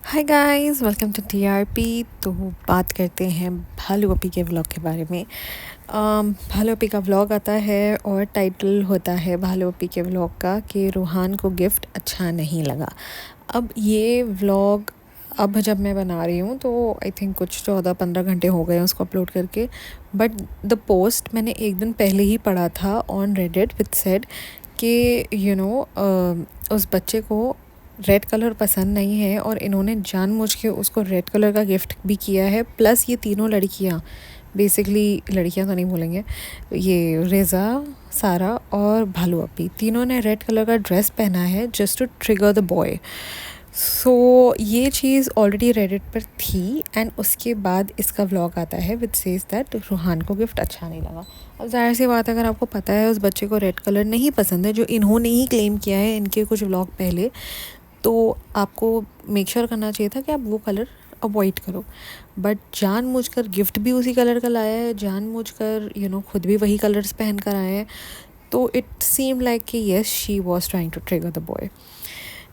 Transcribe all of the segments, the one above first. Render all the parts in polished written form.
Hi guys, welcome to TRP. तो बात करते हैं भालू अपी के व्लॉग के बारे में। भालू अपी का व्लॉग आता है और टाइटल होता है भालू अपी के व्लॉग का कि रूहान को गिफ्ट अच्छा नहीं लगा। अब ये व्लॉग अब जब मैं बना रही हूँ तो आई थिंक कुछ 14-15 घंटे हो गए उसको अपलोड करके। बट द पोस्ट मैंने एक दिन पहले ही पढ़ा था ऑन रेडिट विच सेड कि उस बच्चे को रेड कलर पसंद नहीं है और इन्होंने जानबूझ के उसको रेड कलर का गिफ्ट भी किया है। प्लस ये तीनों लड़कियाँ, बेसिकली लड़कियाँ तो नहीं बोलेंगे, ये रेज़ा, सारा और भालू अपी, तीनों ने रेड कलर का ड्रेस पहना है just to trigger the boy. So ये चीज़ ऑलरेडी रेडिट पर थी एंड उसके बाद इसका व्लॉग आता है विच सेज दैट रूहान को गिफ्ट अच्छा नहीं लगा। अब जाहिर सी बात है, अगर आपको पता है उस बच्चे को रेड कलर नहीं पसंद है, जो इन्होंने ही क्लेम किया है इनके कुछ व्लॉग पहले, तो आपको मेक श्योर करना चाहिए था कि आप वो कलर अवॉइड करो। बट जानबूझकर गिफ्ट भी उसी कलर का लाया है, जानबूझकर खुद भी वही कलर्स पहन कर आए हैं। तो इट सीम लाइक कि yes, she was trying to trigger the boy.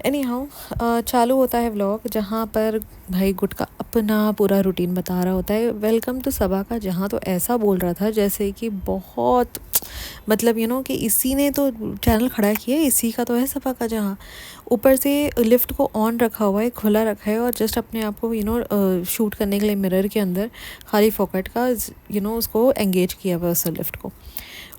Anyhow चालू होता है व्लॉग जहाँ पर भाई गुड का अपना पूरा रूटीन बता रहा होता है वेलकम टू सबा का, जहाँ तो ऐसा बोल रहा था जैसे कि बहुत मतलब कि इसी ने तो चैनल खड़ा किया है, इसी का तो है सबा का। जहाँ ऊपर से लिफ्ट को ऑन रखा हुआ है, खुला रखा है, और जस्ट अपने आप को शूट करने के लिए मिरर के अंदर खाली फोकट का उसको एंगेज किया हुआ उस लिफ्ट को।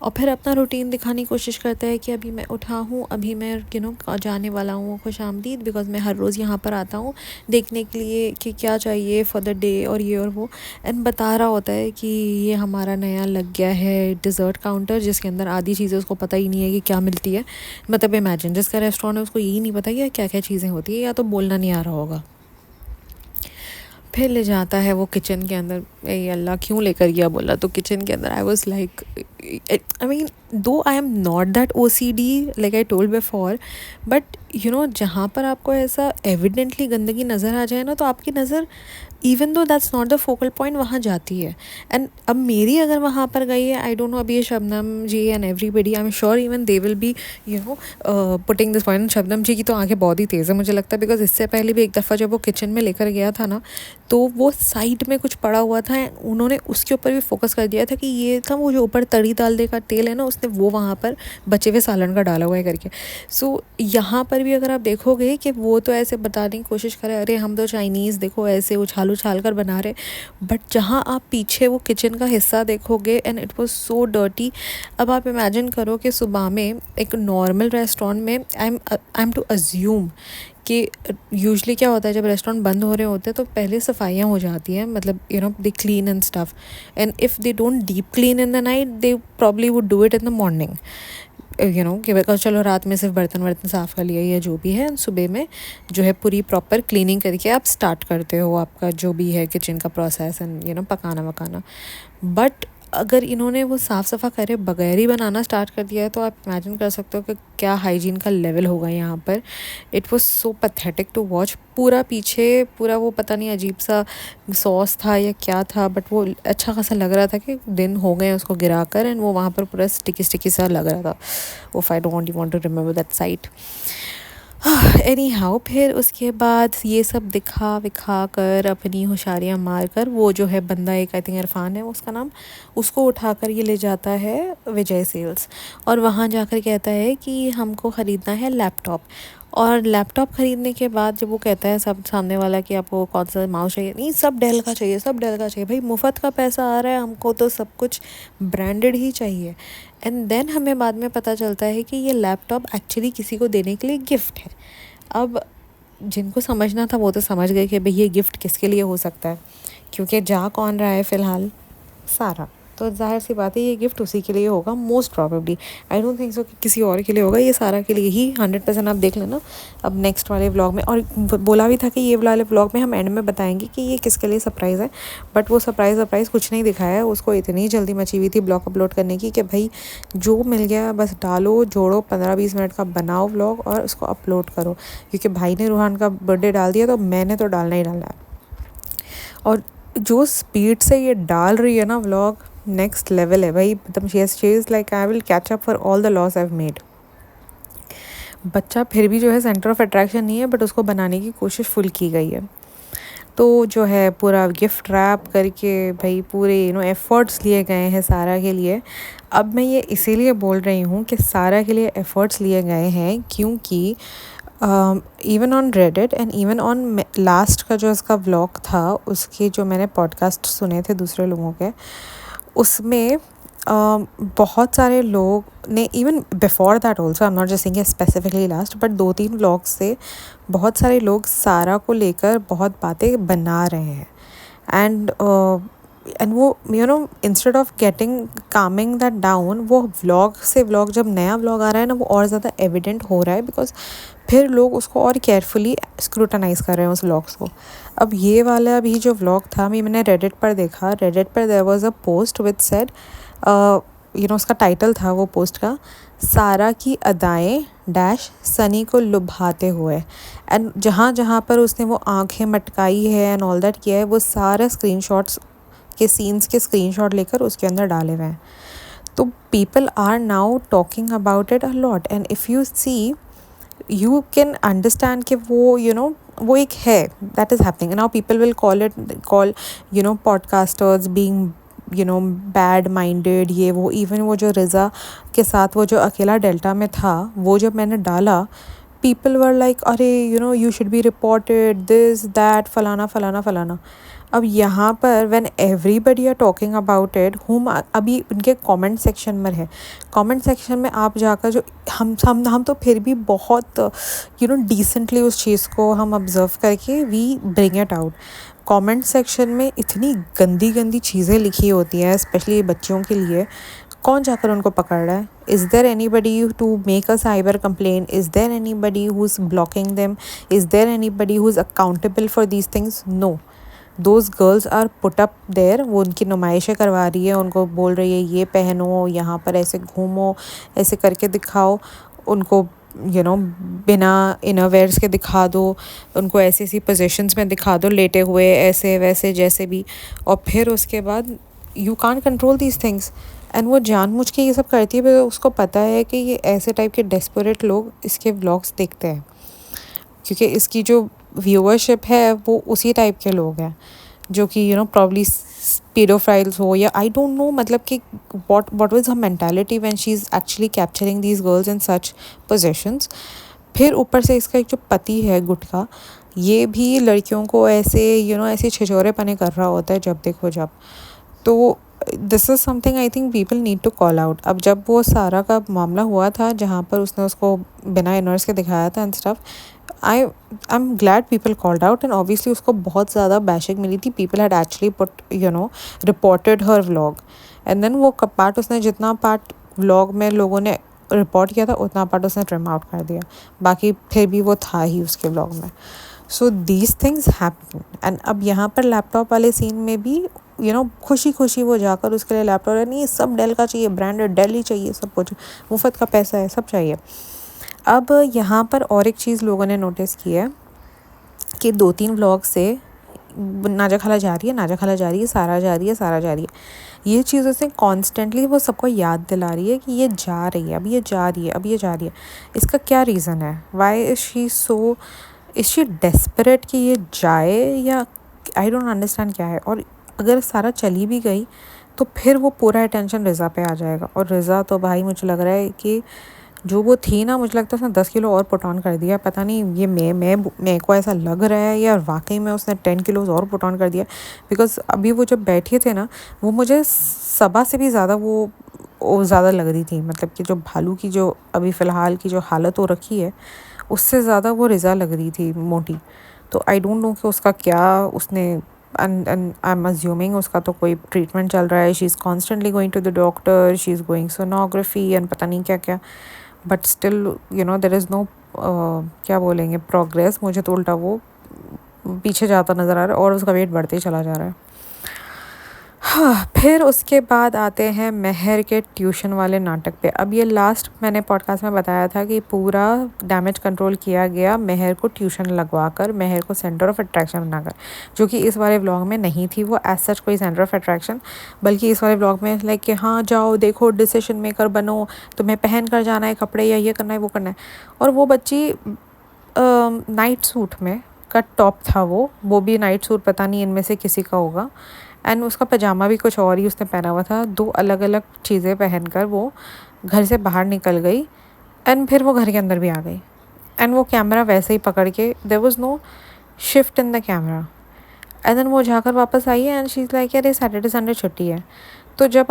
और फिर अपना रूटीन दिखाने की कोशिश करता है कि अभी मैं उठा हूँ, अभी मैं जाने वाला हूँ खुशामदीद, बिकॉज मैं हर रोज़ यहाँ पर आता हूँ देखने के लिए कि क्या चाहिए फॉर द डे और ये और वो। एंड बता रहा होता है कि ये हमारा नया लग गया है डिज़र्ट काउंटर, जिसके अंदर आधी चीज़ें उसको पता ही नहीं है कि क्या मिलती है। मतलब इमेजिन, जिसका रेस्टोरेंट है उसको यही नहीं पता कि क्या क्या चीज़ें होती है, या तो बोलना नहीं आ रहा होगा। फिर ले जाता है वो किचन के अंदर। ए अल्लाह, क्यों लेकर गया बोला तो किचन के अंदर I was like, I mean though I am not that OCD like I told before, but जहाँ पर आपको ऐसा एविडेंटली गंदगी नज़र आ जाए ना, तो आपकी नज़र even though that's not the focal point वहाँ जाती है। एंड अब मेरी अगर वहाँ पर गई है, आई डोंट नो, अभी ये Shabnam ji and everybody, I am sure even they will be putting this point. Shabnam ji की तो आंखें बहुत ही तेज़ है मुझे लगता है, बिकॉज इससे पहले भी एक दफ़ा जब वो किचन में लेकर गया था ना, तो वो साइड में कुछ पड़ा हुआ था, उन्होंने उसके ऊपर भी फोकस कर दिया था कि ये था वो जो ऊपर तरी दाल का तेल है ना, उसने वो वहाँ पर बचे हुए सालन का डाला हुआ है करके। सो यहाँ पर भी अगर आप देखोगे कि वो तो ऐसे बताने की कोशिश करे, अरे हम तो चाइनीज़ देखो ऐसे उछाल उछाल कर बना रहे, बट जहाँ आप पीछे वो किचन का हिस्सा देखोगे and it was so dirty. अब आप इमेजिन करो कि सुबह में एक नॉर्मल रेस्टोरेंट में आई एम टू अज्यूम कि यूजली क्या होता है, जब रेस्टोरेंट बंद हो रहे होते हैं तो पहले सफाइयाँ हो जाती हैं, मतलब they clean and stuff, and if they don't deep clean in the night they probably would do it in the morning, कि बिकॉज चलो रात में सिर्फ बर्तन वर्तन साफ़ कर लिया या जो भी है, सुबह में जो है पूरी प्रॉपर क्लीनिंग करके आप स्टार्ट करते हो आपका जो भी है किचन का प्रोसेस एंड पकाना वकाना। बट अगर इन्होंने वो साफ़ सफ़ा करे बगैर ही बनाना स्टार्ट कर दिया है, तो आप इमेजिन कर सकते हो कि क्या हाइजीन का लेवल होगा यहाँ पर। It was so pathetic to watch. पूरा पीछे पूरा वो पता नहीं अजीब सा सॉस था या क्या था, बट वो अच्छा खासा लग रहा था कि दिन हो गए उसको गिरा कर, एंड वो वहाँ पर पूरा स्टिकी स्टिकी सा लग रहा था। वो I don't want to remember that site. Anyhow, फिर उसके बाद ये सब दिखा विखा कर अपनी होशियारियाँ मार कर वो जो है बंदा, एक आई थिंक इरफान है उसका नाम, उसको उठाकर ये ले जाता है विजय सेल्स, और वहाँ जाकर कहता है कि हमको ख़रीदना है लैपटॉप। और लैपटॉप ख़रीदने के बाद जब वो कहता है सब सामने वाला कि आपको कौन सा माउस चाहिए, नहीं सब डेल का चाहिए, सब डेल का चाहिए, भाई मुफ्त का पैसा आ रहा है, हमको तो सब कुछ ब्रांडेड ही चाहिए। एंड देन हमें बाद में पता चलता है कि ये लैपटॉप एक्चुअली किसी को देने के लिए गिफ्ट है। अब जिनको समझना था वो तो समझ गए कि भाई ये गिफ्ट किसके लिए हो सकता है, क्योंकि जा कौन रहा है फ़िलहाल, सारा, तो जाहिर सी बात है ये गिफ्ट उसी के लिए होगा most probably. I don't think so कि किसी और के लिए होगा, ये सारा के लिए ही 100%। आप देख लेना अब नेक्स्ट वाले व्लॉग में, और बोला भी था कि ये वाले व्लॉग में हम एंड में बताएंगे कि ये किसके लिए सरप्राइज़ है, बट वो सरप्राइज़ कुछ नहीं दिखाया है। उसको इतनी जल्दी मची हुई थी ब्लॉग अपलोड करने की कि भाई जो मिल गया बस डालो जोड़ो, 15-20 मिनट का बनाओ व्लॉग और उसको अपलोड करो, क्योंकि भाई ने रूहान का बर्थडे डाल दिया तो मैंने तो डालना ही डालना है। और जो स्पीड से ये डाल रही है ना व्लॉग, नेक्स्ट लेवल है भाई। मतलब she is like I will catch up for all the loss I have made. बच्चा फिर भी जो है सेंटर ऑफ अट्रैक्शन नहीं है, बट उसको बनाने की कोशिश फुल की गई है। तो जो है पूरा गिफ्ट रैप करके भाई पूरे एफ़र्ट्स लिए गए हैं सारा के लिए। अब मैं ये इसीलिए बोल रही हूँ कि सारा के लिए एफ़र्ट्स लिए गए हैं क्योंकि even on Reddit and even on last का जो इसका व्लॉग था, उसके जो मैंने पॉडकास्ट सुने थे दूसरे लोगों के, उसमें बहुत सारे लोग ने, even before that also, I am not just saying specifically last, but 2-3 vlogs से बहुत सारे लोग सारा को लेकर बहुत बातें बना रहे हैं। एंड वो instead of getting Kameng that down, वो व्लॉग से व्लॉग, जब नया व्लॉग आ रहा है ना, वो और ज़्यादा एविडेंट हो रहा है बिकॉज फिर लोग उसको और केयरफुली स्क्रूटनाइज़ कर रहे हैं उस व्लॉग्स को। अब ये वाला भी जो व्लॉग था, मैंने रेडिट पर देखा, रेडिट पर there was a post which said, उसका टाइटल था वो पोस्ट का, सारा की अदाएं डैश सनी को लुभाते हुए। एंड जहाँ जहाँ पर उसने वो आंखें मटकाई है एंड ऑल दैट किया है, वो सारे स्क्रीनशॉट्स के सीन्स के स्क्रीनशॉट लेकर उसके अंदर डाले हुए हैं। तो people are now talking about it a lot, and if you see, you can understand कि वो वो एक है that is happening now. People will call podcasters being bad minded, ये वो। इवन वो जो रिज़ा के साथ वो जो अकेला डेल्टा में था, वो जब मैंने डाला, पीपल वर लाइक, अरे you should be reported, this that, फलाना फलाना फलाना। अब यहाँ पर when everybody are talking about it, हुम अभी उनके कमेंट सेक्शन में है, कमेंट सेक्शन में आप जाकर जो हम तो फिर भी बहुत डिसेंटली उस चीज़ को हम ऑब्ज़र्व करके we bring it out. Comment section में इतनी गंदी गंदी चीज़ें लिखी होती हैं, स्पेशली बच्चों के लिए। कौन जाकर उनको पकड़ रहा है? Is there anybody to make a cyber complain? Is there anybody who is blocking them? Is there anybody who is accountable for these things? No. Those girls are put up there, वो उनकी नुमाइशें करवा रही है, उनको बोल रही है ये पहनो, यहाँ पर ऐसे घूमो, ऐसे करके दिखाओ, उनको बिना इनरवेयर्स के दिखा दो, उनको ऐसी ऐसी पोजीशंस में दिखा दो, लेटे हुए, ऐसे वैसे जैसे भी। और फिर उसके बाद you can't control these things, and वो जानबूझ के ये सब करती है, पर उसको पता है कि ये ऐसे टाइप के डेस्परेट लोग इसके व्लॉग्स देखते हैं, क्योंकि इसकी जो व्यूअरशिप है वो उसी टाइप के लोग हैं जो कि प्रॉब्ली पेडोफाइल्स हो, या आई डोंट नो, मतलब कि what was her mentality when she is actually capturing these girls in such positions. फिर ऊपर से इसका एक जो पति है गुटका, ये भी लड़कियों को ऐसे ऐसे छिछोरे पने कर रहा होता है जब देखो जब। तो this is something I think people need to call out. अब जब वो सारा का मामला हुआ था जहाँ पर उसने उसको बिना इनर्स के दिखाया था and stuff, I am glad people called out, and obviously उसको बहुत ज़्यादा बैशिंग मिली थी। People had actually put reported her vlog, and then वो पार्ट, उसने जितना पार्ट व्लॉग में लोगों ने रिपोर्ट किया था उतना पार्ट उसने ट्रिम आउट कर दिया, बाकी फिर भी वो था ही उसके व्लॉग में। So these things happen. And अब यहाँ पर लैपटॉप वाले सीन में भी खुशी खुशी वो जाकर उसके लिए लैपटॉप, नहीं सब डेल का चाहिए, ब्रांडेड डेल ही चाहिए, सब कुछ मुफ्त का पैसा है, सब चाहिए। अब यहाँ पर और एक चीज़ लोगों ने नोटिस की है कि 2-3 व्लॉग से नाजा खाला जा रही है, नाजा खाला जा रही है, सारा जा रही है, सारा जा रही है। ये चीज़ उसे कॉन्स्टेंटली वो सबको याद दिला रही है कि ये जा रही है, अब ये जा रही है, अब ये जा रही है। इसका क्या रीज़न है? वाई इज़ शी डेस्परेट कि ये जाए, या आई डोंट अंडरस्टैंड क्या है। और अगर सारा चली भी गई तो फिर वो पूरा अटेंशन रिज़ा पे आ जाएगा, और रिज़ा तो भाई मुझे लग रहा है कि जो वो थी ना, मुझे लगता है उसने 10 किलो और पुट ऑन कर दिया। पता नहीं ये मेरे को ऐसा लग रहा है या वाकई में उसने 10 किलोज़ और पुट ऑन कर दिया, बिकॉज़ अभी वो जब बैठे थे ना, वो मुझे सबा से भी ज़्यादा वो ज़्यादा लग रही थी। मतलब कि जो भालू की जो अभी फ़िलहाल की जो हालत हो रखी है, उससे ज़्यादा वो रिज़ा लग रही थी मोटी। तो आई डोंट नो कि उसका क्या, उसने आई एम अज्यूमिंग उसका तो कोई ट्रीटमेंट चल रहा है। She is constantly going to the doctor, she is going sonography and पता नहीं क्या क्या, but still there is no क्या बोलेंगे, प्रोग्रेस। मुझे तो उल्टा वो पीछे जाता नज़र आ रहा है और उसका वेट बढ़ते ही चला जा रहा है। हाँ, फिर उसके बाद आते हैं महर के ट्यूशन वाले नाटक पे। अब ये लास्ट मैंने पॉडकास्ट में बताया था कि पूरा डैमेज कंट्रोल किया गया महर को ट्यूशन लगवाकर, महर को सेंटर ऑफ अट्रैक्शन बनाकर, जो कि इस वाले व्लॉग में नहीं थी वो एज सच कोई सेंटर ऑफ अट्रैक्शन। बल्कि इस वाले व्लॉग में लाइक कि हाँ जाओ देखो, डिसीजन मेकर बनो, तुम्हें पहन कर जाना है कपड़े, या ये करना है वो करना है। और वो बच्ची नाइट सूट में का टॉप था, वो भी नाइट सूट, पता नहीं इनमें से किसी का होगा। एंड उसका पजामा भी कुछ और ही उसने पहना हुआ था। 2 अलग-अलग चीज़ें पहनकर वो घर से बाहर निकल गई एंड फिर वो घर के अंदर भी आ गई। एंड वो कैमरा वैसे ही पकड़ के, there was no shift in the camera. And then वो जाकर वापस आई है एंड शी इज़ लाइक अरे सैटरडे संडे छुट्टी है। तो जब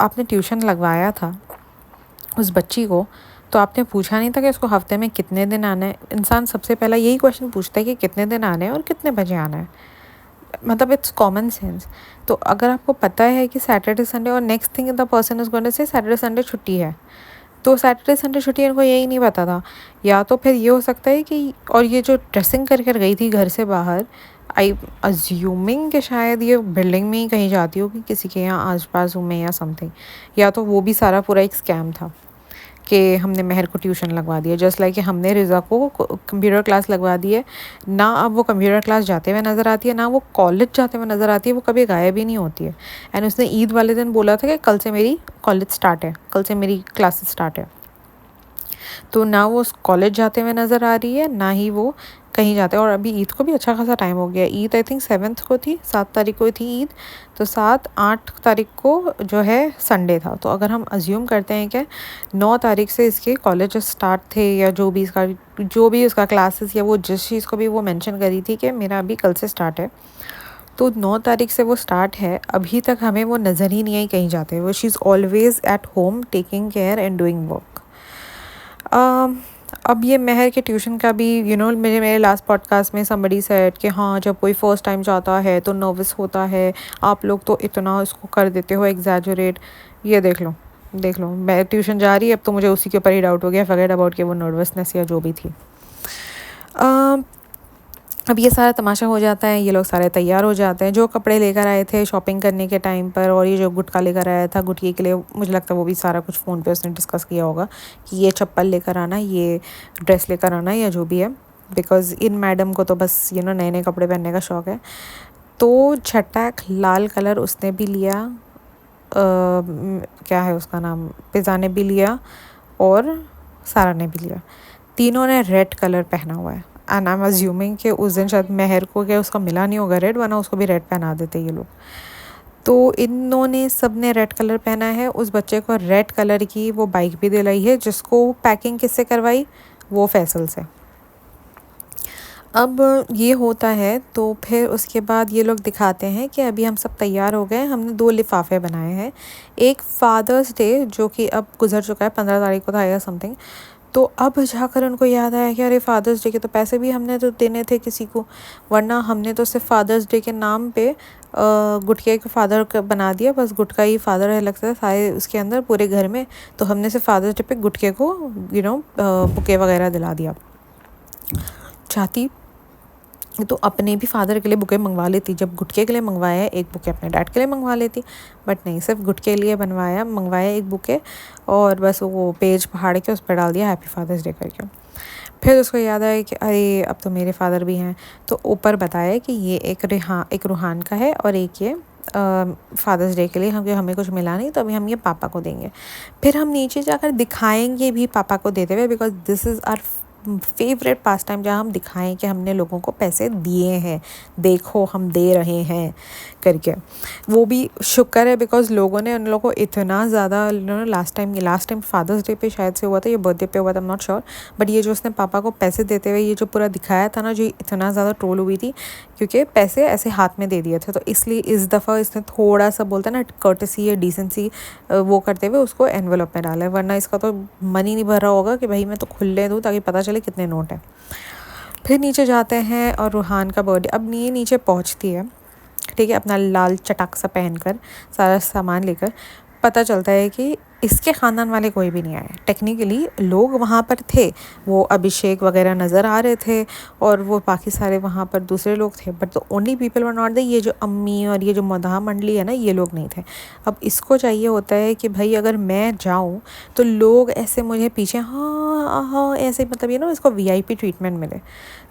आपने ट्यूशन लगवाया था उस बच्ची को, तो आपने पूछा नहीं था कि उसको हफ्ते में कितने दिन आना है? इंसान सबसे पहला यही क्वेश्चन पूछता है कि कितने दिन आना है और कितने बजे आना है। मतलब इट्स कॉमन सेंस। तो अगर आपको पता है कि सैटरडे संडे और next thing the person is going to say Saturday Sunday छुट्टी है, तो सैटरडे संडे छुट्टी इनको यही नहीं पता था। या तो फिर ये हो सकता है कि, और ये जो ड्रेसिंग कर कर गई थी घर से बाहर, आई अज्यूमिंग कि शायद ये बिल्डिंग में ही कहीं जाती होगी किसी के यहाँ आस पास में या समथिंग। या तो वो भी सारा पूरा एक स्कैम था कि हमने महर को ट्यूशन लगवा दिया, जस्ट लाइक कि हमने रिज़ा को कंप्यूटर क्लास लगवा दी है ना। अब वो कंप्यूटर क्लास जाते हुए नज़र आती है, ना वो कॉलेज जाते हुए नज़र आती है, वो कभी गायब ही नहीं होती है। एंड उसने ईद वाले दिन बोला था कि कल से मेरी कॉलेज स्टार्ट है, कल से मेरी क्लासेस स्टार्ट है। तो ना वो कॉलेज जाते हुए नज़र आ रही है, ना ही वो कहीं जाते हैं। और अभी ईद को भी अच्छा खासा टाइम हो गया। ईद आई थिंक 7th को थी, 7 तारीख को थी ईद। तो 7-8 तारीख को जो है संडे था। तो अगर हम अज्यूम करते हैं कि 9 तारीख से इसके कॉलेज स्टार्ट थे, या जो भी उसका क्लासेस, या वो जिस चीज़ को भी वो मेंशन करी थी कि मेरा अभी कल से स्टार्ट है, तो 9 तारीख से वो स्टार्ट है। अभी तक हमें वो नज़र ही नहीं आई कहीं जाते हुए। She is always at home taking care and doing work. अब ये महर के ट्यूशन का भी मेरे लास्ट पॉडकास्ट में समबडी सेड कि हाँ, जब कोई फ़र्स्ट टाइम जाता है तो नर्वस होता है, आप लोग तो इतना इसको कर देते हो एग्जैजरेट। ये देख लो मैं ट्यूशन जा रही है, अब तो मुझे उसी के ऊपर ही डाउट हो गया, फॉरगेट अबाउट कि वो नर्वसनेस या जो भी थी। अब ये सारा तमाशा हो जाता है, ये लोग सारे तैयार हो जाते हैं, जो कपड़े लेकर आए थे शॉपिंग करने के टाइम पर, और ये जो गुटखा लेकर आया था गुटके के लिए, मुझे लगता है वो भी सारा कुछ फ़ोन पे उसने डिस्कस किया होगा कि ये चप्पल लेकर आना, ये ड्रेस लेकर आना, या जो भी है। बिकॉज़ इन मैडम को तो बस नए नए कपड़े पहनने का शौक़ है। तो झटाक लाल कलर उसने भी लिया, क्या है उसका नाम, पिज़ा ने भी लिया और सारा ने भी लिया। तीनों ने रेड कलर पहना हुआ है। एंड आई एम अज्यूमिंग कि उस दिन शायद महर को क्या उसका मिला नहीं होगा रेड, वरना उसको भी रेड पहना देते ये लोग। तो इन्होंने सब ने रेड कलर पहना है। उस बच्चे को रेड कलर की वो बाइक भी दिलाई है, जिसको पैकिंग किससे करवाई, वो फैसल से। अब ये होता है तो फिर उसके बाद ये लोग दिखाते हैं कि अभी हम सब तैयार हो गए, हमने 2 लिफाफे बनाए हैं। एक फादर्स डे जो कि अब गुजर चुका है, 15 तारीख को था या समथिंग। तो अब जाकर उनको याद आया कि अरे फादर्स डे के तो पैसे भी हमने तो देने थे किसी को, वरना हमने तो सिर्फ फादर्स डे के नाम पे गुटके को फादर बना दिया, बस गुटका ही फादर है लगता है सारे उसके अंदर पूरे घर में। तो हमने सिर्फ फादर्स डे पे गुटके को बुके वगैरह दिला दिया। चाहती तो अपने भी फादर के लिए बुके मंगवा लेती, जब गुटके के लिए मंगवाया है एक बुके अपने डैड के लिए मंगवा लेती, बट नहीं, सिर्फ गुटके के लिए मंगवाया एक बुके, और बस वो पेज फाड़ के उस पर डाल दिया हैप्पी फादर्स डे करके। फिर उसको याद आया कि अरे अब तो मेरे फादर भी हैं, तो ऊपर बताया कि ये एक रूहान का है और एक ये फादर्स डे के लिए हमें कुछ मिला नहीं, तो अभी हम ये पापा को देंगे। फिर हम नीचे जाकर दिखाएंगे भी पापा को देते हुए, because this is our favourite pastime, जहाँ हम दिखाएं कि हमने लोगों को पैसे दिए हैं, देखो हम दे रहे हैं करके। वो भी शुक्र है बिकॉज लोगों ने उन लोगों को इतना ज़्यादा लास्ट टाइम फादर्स डे पे शायद से हुआ था, ये बर्थडे पे हुआ था, आई एम नॉट श्योर, बट ये जो उसने पापा को पैसे देते हुए ये जो पूरा दिखाया था ना, जो इतना ज़्यादा ट्रोल हुई थी, क्योंकि पैसे ऐसे हाथ में दे दिए थे। तो इसलिए इस दफ़ा इसने थोड़ा सा बोलता है ना कर्टेसी या डिसेंसी वो करते हुए उसको एनवेलप में डाला है, वरना इसका तो मन ही नहीं भर रहा होगा कि भाई मैं तो खुले दूँ ताकि पता चले कितने नोट हैं। फिर नीचे जाते हैं और रूहान का बर्थडे, अब ये नीचे पहुंचती है, ठीक है, अपना लाल चटाक सा पहनकर सारा सामान लेकर। पता चलता है कि इसके ख़ानदान वाले कोई भी नहीं आए। टेक्निकली लोग वहाँ पर थे, वो अभिषेक वगैरह नज़र आ रहे थे, और वो बाकी सारे वहाँ पर दूसरे लोग थे, but the only people were not the, ये जो अम्मी और ये जो मदाह मंडली है ना, ये लोग नहीं थे। अब इसको चाहिए होता है कि भाई अगर मैं जाऊँ तो लोग ऐसे मुझे पीछे हाँ हाँ ऐसे, मतलब इसको VIP ट्रीटमेंट मिले।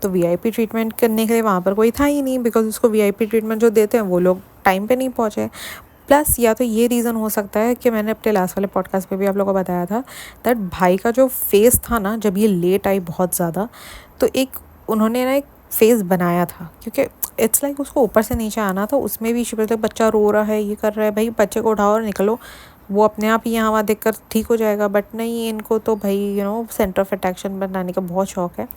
तो VIP ट्रीटमेंट करने के लिए वहाँ पर कोई था ही नहीं, बिकॉज उसको VIP ट्रीटमेंट जो देते हैं वो लोग टाइम पे नहीं पहुँचे। प्लस या तो ये रीज़न हो सकता है कि मैंने अपने लास्ट वाले पॉडकास्ट पे भी आप लोगों को बताया था दैट भाई का जो फेस था ना, जब ये लेट आई बहुत ज़्यादा, तो एक उन्होंने ना एक फेस बनाया था, क्योंकि इट्स लाइक उसको ऊपर से नीचे आना था। उसमें भी मतलब बच्चा रो रहा है, ये कर रहा है, भाई बच्चे को उठाओ और निकलो, वो अपने आप ही यहाँ वहाँ देख कर ठीक हो जाएगा। बट नहीं, इनको तो भाई सेंटर ऑफ अट्रैक्शन बनाने का बहुत शौक है।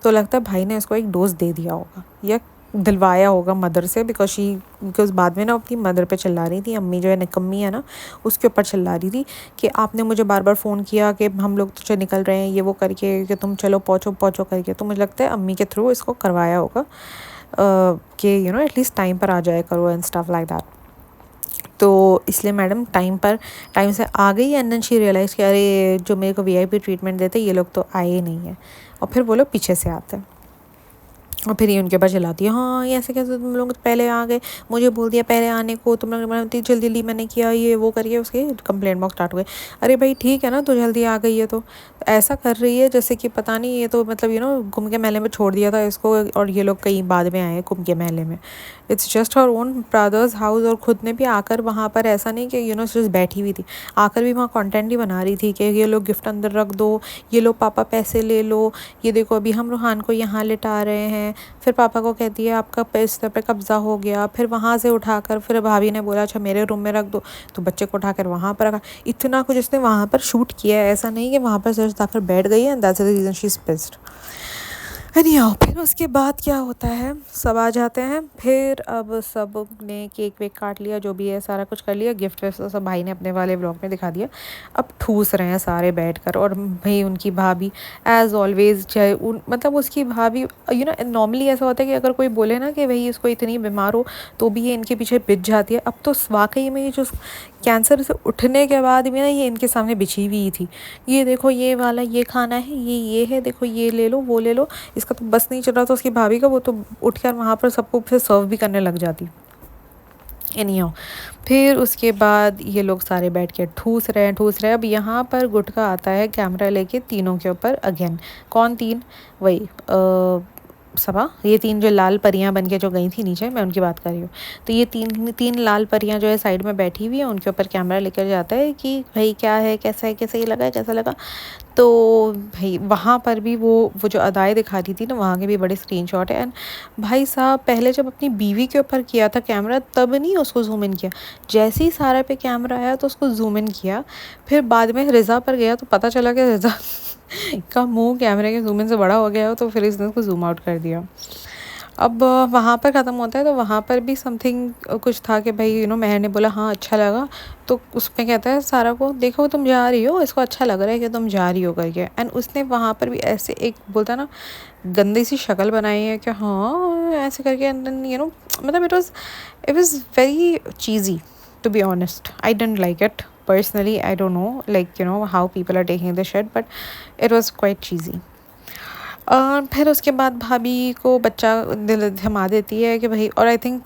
तो लगता है भाई ने इसको एक डोज दे दिया होगा या दिलवाया होगा मदर से, बिकॉज बाद में ना अपनी मदर पे चिल्ला रही थी, अम्मी जो है निकम्मी है ना, उसके ऊपर चिल्ला रही थी कि आपने मुझे बार बार फ़ोन किया कि हम लोग तो निकल रहे हैं, ये वो करके, कि तुम चलो पहुँचो पहुँचो करके। तो मुझे लगता है अम्मी के थ्रू इसको करवाया होगा कि एटलीस्ट टाइम पर आ जाया करो एंड स्टफ लाइक दैट। तो इसलिए मैडम टाइम से आ गई, एंड देन शी रियलाइज़ कि अरे जो मेरे को वीआईपी ट्रीटमेंट देते ये लोग तो आए ही नहीं है, और फिर वो लोग पीछे से आते हैं और फिर ये उनके पास चलाती है, हाँ ये ऐसे कैसे तुम लोग पहले आ गए, मुझे बोल दिया पहले आने को, तुम लोग जल्दी जल्दी मैंने किया, ये वो करके उसके कंप्लेंट बॉक्स स्टार्ट हो गए। अरे भाई ठीक है ना, तो जल्दी आ गई है तो ऐसा कर रही है जैसे कि पता नहीं, ये तो मतलब घूम के महल में छोड़ दिया था इसको, और ये लोग कहीं बाद में आए घूम के महल में। It's just her own brothers house. और ख़ुद ने भी आकर वहाँ पर ऐसा नहीं कि जस्ट बैठी हुई थी, आकर भी वहाँ कंटेंट ही बना रही थी कि ये लोग गिफ्ट अंदर रख दो, ये लोग पापा पैसे ले लो, ये देखो अभी हम रूहान को यहाँ लिटा रहे हैं। फिर पापा को कहती है आपका बिस्तर पे कब्ज़ा हो गया, फिर वहाँ से उठाकर फिर भाभी ने बोला अच्छा मेरे रूम में रख दो, तो बच्चे को उठाकर वहाँ पर रखा। इतना कुछ इसने वहाँ पर शूट किया है, ऐसा नहीं कि वहाँ पर सिर्फ जाकर बैठ गई है and that's the reason she is pissed. Anyhow फिर उसके बाद क्या होता है, सब आ जाते हैं। फिर अब सब ने केक वेक काट लिया, जो भी है सारा कुछ कर लिया, गिफ्ट विफ्ट सब भाई ने अपने वाले व्लॉग में दिखा दिया। अब ठूस रहे हैं सारे बैठकर, और भाई उनकी भाभी एज़ ऑलवेज, चाहे मतलब उसकी भाभी नॉर्मली ऐसा होता है कि अगर कोई बोले ना कि भाई इसको इतनी बीमार हो तो भी ये इनके पीछे बिछ जाती है। अब तो वाकई में ये जो कैंसर से उठने के बाद भी ना ये इनके सामने बिछी हुई थी, ये देखो ये वाला ये खाना है, ये है, देखो ये ले लो वो ले लो। इसका तो बस नहीं चल रहा था उसकी भाभी का, वो तो उठकर वहाँ पर सबको फिर सर्व भी करने लग जाती। एनीहाउ फिर उसके बाद ये लोग सारे बैठ के ठूस रहे हैं। अब यहाँ पर गुटका आता है कैमरा लेके तीनों के ऊपर अगेन। कौन तीन? वही सबा, ये तीन जो लाल परियां बन के जो गई थी नीचे, मैं उनकी बात कर रही हूँ। तो ये तीन लाल परियां जो है साइड में बैठी हुई है, उनके ऊपर कैमरा लेकर जाता है कि भाई क्या है, कैसा है, कैसे ये लगा है, कैसा लगा। तो भाई वहाँ पर भी वो जो अदाएँ दिखा रही थी ना, वहाँ के भी बड़े स्क्रीनशॉट है। एंड भाई साहब पहले जब अपनी बीवी के ऊपर किया था कैमरा तब नहीं उसको जूम इन किया, जैसे ही सारा पे कैमरा आया तो उसको जूम इन किया। फिर बाद में रिज़ा पर गया तो पता चला कि रिज़ा का मुंह कैमरे के जूम इन से बड़ा हो गया हो, तो फिर इसने उसको जूम आउट कर दिया। अब वहाँ पर ख़त्म होता है, तो वहाँ पर भी समथिंग कुछ था कि भाई महर ने बोला हाँ अच्छा लगा, तो उसमें कहता है सारा को देखो तुम जा रही हो, इसको अच्छा लग रहा है कि तुम जा रही हो करके। एंड उसने वहाँ पर भी ऐसे एक बोलता ना गंदी सी शक्ल बनाई है कि हाँ ऐसे करके। एंड देन मतलब it was very cheesy to be honest. I didn't like it personally. I don't know how people are taking this shit, but it was quite cheesy. फिर उसके बाद भाभी को बच्चा दिल थमा देती है कि भाई, और आई थिंक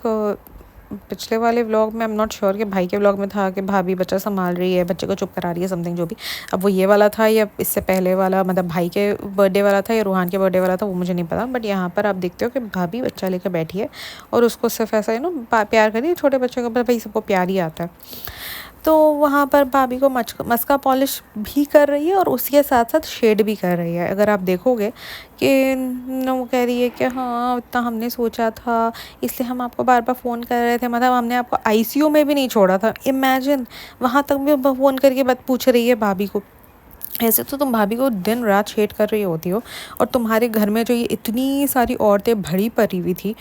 पिछले वाले व्लॉग में आई एम नॉट श्योर कि भाई के व्लॉग में था कि भाभी बच्चा संभाल रही है, बच्चे को चुप करा रही है, समथिंग जो भी। अब वो ये वाला था या इससे पहले वाला, मतलब भाई के बर्थडे वाला था या रूहान के बर्थडे वाला था, वो मुझे नहीं पता। बट यहाँ पर आप देखते हो कि भाभी बच्चा लेकर बैठी है और उसको सिर्फ ऐसा प्यार करिए, छोटे बच्चों का भाई सबको प्यार ही आता है। तो वहाँ पर भाभी को मस्का पॉलिश भी कर रही है और उसके साथ साथ शेड भी कर रही है। अगर आप देखोगे कि वो कह रही है कि हाँ इतना हमने सोचा था, इसलिए हम आपको बार बार फ़ोन कर रहे थे, मतलब हमने आपको आईसीयू में भी नहीं छोड़ा था। इमेजिन, वहाँ तक भी फ़ोन करके बात पूछ रही है भाभी को। ऐसे तो तुम भाभी को दिन रात शेड कर रही होती हो, और तुम्हारे घर में जो ये इतनी सारी औरतें भरी पड़ी हुई थी,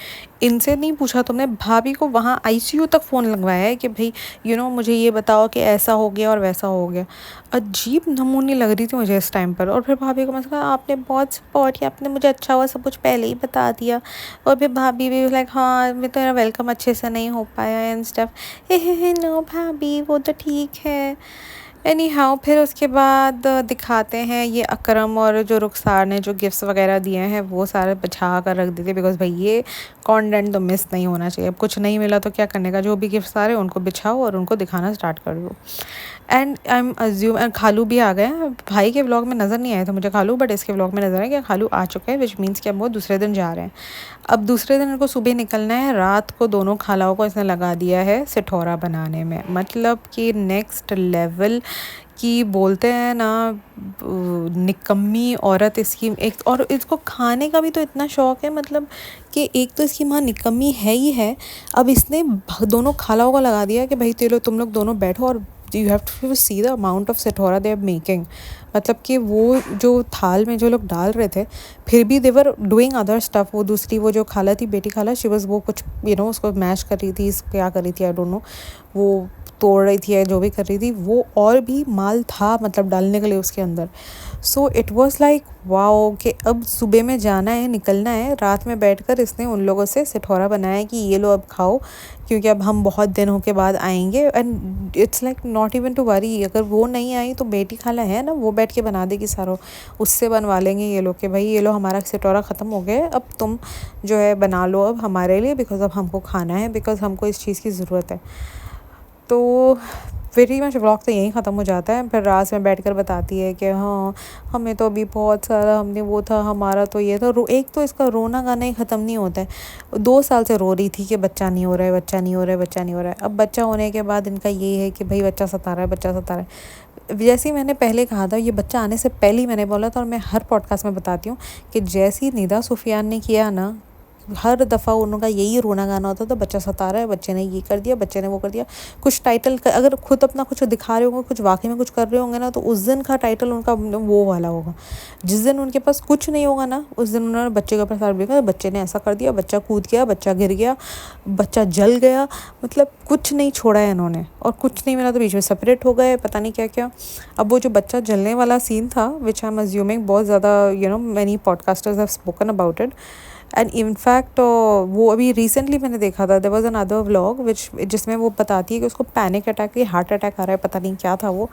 इनसे नहीं पूछा तुमने, भाभी को वहाँ आईसीयू तक फ़ोन लगवाया है कि भाई मुझे ये बताओ कि ऐसा हो गया और वैसा हो गया। अजीब नमूनी लग रही थी मुझे इस टाइम पर। और फिर भाभी को मैं कहा आपने बहुत सपोर्ट किया, आपने मुझे अच्छा हुआ सब कुछ पहले ही बता दिया। और फिर भाभी भी लाइक हाँ मैं तेरा वेलकम अच्छे से नहीं हो पाया एंड स्टफ। हे नो भाभी वो तो ठीक है। एनीहाउ फिर उसके बाद दिखाते हैं ये अकरम और जो रुखसार ने जो गिफ्ट्स वगैरह दिए हैं वो सारे बिछा कर रख देते, बिकॉज भाई ये कंटेंट तो मिस नहीं होना चाहिए। अब कुछ नहीं मिला तो क्या करने का, जो भी गिफ्ट्स आ रहे हैं उनको बिछाओ और उनको दिखाना स्टार्ट कर दो। एंड आई एम अज्यूम खालू भी आ गए हैं। भाई के व्लॉग में नज़र नहीं आए थे मुझे खालू, बट इसके व्लॉग में नज़र आए कि खालू आ चुके हैं, विच मीन्स कि अब वो दूसरे दिन जा रहे हैं। अब दूसरे दिन इनको सुबह निकलना है, रात को दोनों खालाओं को इसने लगा दिया है सिठौरा बनाने में, मतलब कि नेक्स्ट लेवल कि बोलते हैं ना निकम्मी औरत इसकी एक, और इसको खाने का भी तो इतना शौक है, मतलब कि एक तो इसकी माँ निकम्मी है ही है, अब इसने दोनों खालाओं को लगा दिया कि भाई चलो तुम लोग दोनों बैठो और you have to see the amount of sithaura they are making. मतलब कि वो जो थाल में जो लोग डाल रहे थे, फिर भी देवर डूइंग अदर स्टफ। वो दूसरी वो जो खाला थी, बेटी खाला, शी वाज वो कुछ उसको मैश कर रही थी, क्या कर रही थी आई डोंट नो, वो तोड़ रही थी या जो भी कर रही थी वो, और भी माल था मतलब डालने के लिए उसके अंदर। So it was like wow कि अब सुबह में जाना है, निकलना है, रात में बैठकर इसने उन लोगों से सिठौरा बनाया कि ये लो अब खाओ, क्योंकि अब हम बहुत दिनों के बाद आएंगे। And it's like not even to worry, अगर वो नहीं आई तो बेटी खाला है ना, वो बैठ के बना देगी सारों, उससे बनवा लेंगे ये लोग कि भाई ये लो हमारा सिठौरा ख़त्म हो गया है, अब तुम जो है बना लो अब हमारे लिए, बिकॉज अब हमको खाना है, बिकॉज हमको इस चीज़ की ज़रूरत है। तो वेरी मच व्लॉग तो यहीं ख़त्म हो जाता है। फिर रात में बैठकर बताती है कि हाँ हमें तो अभी बहुत सारा, हमने वो था, हमारा तो ये था। एक तो इसका रोना गाना ही ख़त्म नहीं होता है। 2 साल से रो रही थी कि बच्चा नहीं हो रहा है, बच्चा नहीं हो रहा है, बच्चा नहीं हो रहा है। अब बच्चा होने के बाद इनका ये है कि भाई बच्चा सता रहा है, बच्चा सता रहा है। जैसे ही मैंने पहले कहा था, ये बच्चा आने से पहले ही मैंने बोला था, और मैं हर पॉडकास्ट में बताती हूँ कि जैसी निदा सुफियान ने किया ना, हर दफ़ा उनका यही रोना गाना होता था, बच्चा सता रहा है, बच्चे ने ये कर दिया, बच्चे ने वो कर दिया। कुछ टाइटल अगर खुद अपना कुछ दिखा रहे होंगे, कुछ वाकई में कुछ कर रहे होंगे ना, तो उस दिन का टाइटल उनका वो वाला होगा। जिस दिन उनके पास कुछ नहीं होगा ना, उस दिन उन्होंने बच्चे के ऊपर सारा देखा, बच्चे ने ऐसा कर दिया, बच्चा कूद गया, बच्चा गिर गया, बच्चा जल गया, मतलब कुछ नहीं छोड़ा है इन्होंने। और कुछ नहीं मिला तो बीच में सेपरेट हो गए, पता नहीं क्या क्या। अब वो जो बच्चा जलने वाला सीन था, विच आई एम अज्यूमिंग बहुत ज़्यादा many podcasters have spoken about it. And in fact वो अभी रिसेंटली मैंने देखा था, देयर वाज अनदर व्लॉग जिसमें वो बताती है कि उसको पैनिक अटैक या हार्ट अटैक आ रहा है, पता नहीं क्या था वो।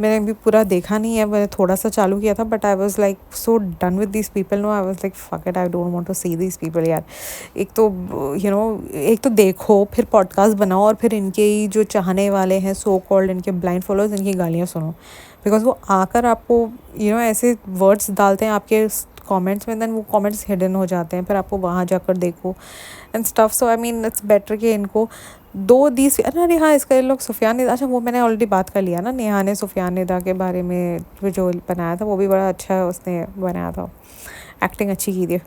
मैंने अभी पूरा देखा नहीं है, मैंने थोड़ा सा चालू किया था, but I was like so done with this people no, I was like fuck it, I don't want to see this people यार। एक तो एक तो देखो, फिर पॉडकास्ट बनाओ, और फिर इनके जो चाहने वाले हैं सो कॉल्ड, इनके ब्लाइंड फॉलोअर्स, इनकी गालियाँ सुनो। बिकॉज वो आकर आपको ऐसे वर्ड्स डालते हैं आपके कमेंट्स में, देन वो कमेंट्स हिडन हो जाते हैं, फिर आपको वहाँ जाकर देखो and stuff. So I mean it's better कि इनको अरे हाँ, इसका लोग सुफियान निदा, अच्छा वो मैंने ऑलरेडी बात कर लिया ना, नेहा ने सुफियान निदा के बारे में जो बनाया था, वो भी बड़ा अच्छा उसने बनाया था, एक्टिंग अच्छी की थी।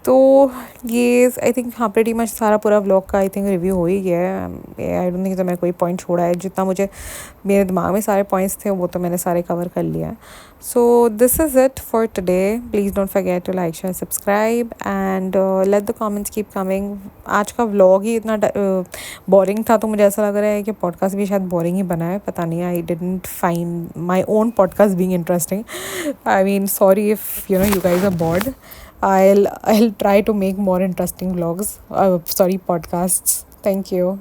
तो ये आई थिंक हाँ प्रीटी मच सारा पूरा व्लॉग का आई थिंक रिव्यू हो ही गया है। आई डोंट थिंक तो मैंने कोई पॉइंट छोड़ा है, जितना मुझे मेरे दिमाग में सारे पॉइंट्स थे वो तो मैंने सारे कवर कर लिया है। So this is it for today. Please don't forget to like share subscribe and let the comments keep coming. आज का व्लॉग ही इतना बोरिंग था, तो मुझे ऐसा लग रहा है कि पॉडकास्ट भी शायद बोरिंग ही बना है, पता नहीं। I didn't find my own podcast being interesting. I mean sorry if you guys are bored. I'll try to make more interesting vlogs. Sorry, podcasts. Thank you.